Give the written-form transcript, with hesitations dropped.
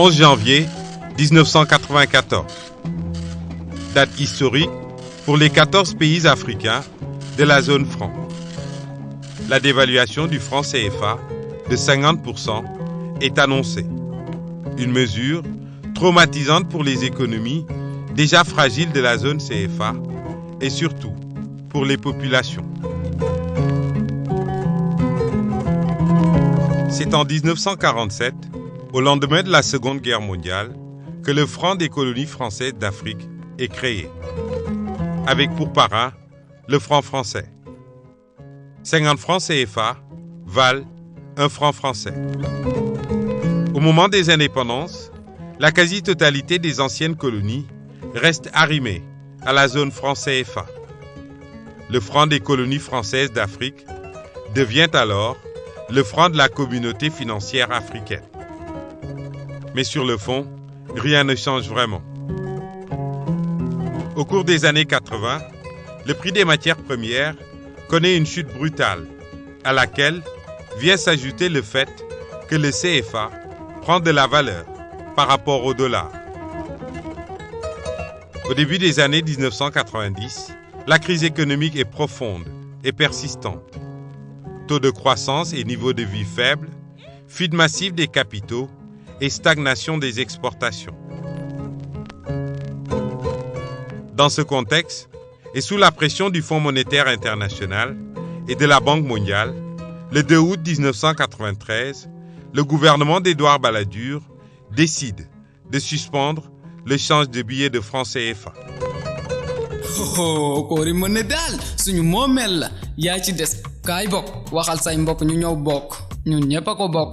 11 janvier 1994. Date historique pour les 14 pays africains de la zone franc. La dévaluation du franc CFA de 50% est annoncée. Une mesure traumatisante pour les économies déjà fragiles de la zone CFA et surtout pour les populations. C'est en 1947, au lendemain de la Seconde Guerre mondiale, que le franc des colonies françaises d'Afrique est créé, avec pour parrain le franc français. 50 francs CFA valent 1 franc français. Au moment des indépendances, la quasi-totalité des anciennes colonies reste arrimée à la zone franc CFA. Le franc des colonies françaises d'Afrique devient alors le franc de la communauté financière africaine. Mais sur le fond, rien ne change vraiment. Au cours des années 80, le prix des matières premières connaît une chute brutale, à laquelle vient s'ajouter le fait que le CFA prend de la valeur par rapport au dollar. Au début des années 1990, la crise économique est profonde et persistante. Taux de croissance et niveau de vie faible, fuite massive des capitaux et stagnation des exportations. Dans ce contexte, et sous la pression du Fonds monétaire international et de la Banque mondiale, le 2 août 1993, le gouvernement d'Édouard Balladur décide de suspendre l'échange de billets de francs CFA. koori mën ne daal suñu moomeel la yaa ci des kaay bokk waxal say mbokk ñu ñëw bokk ñun ñépp a ko bokk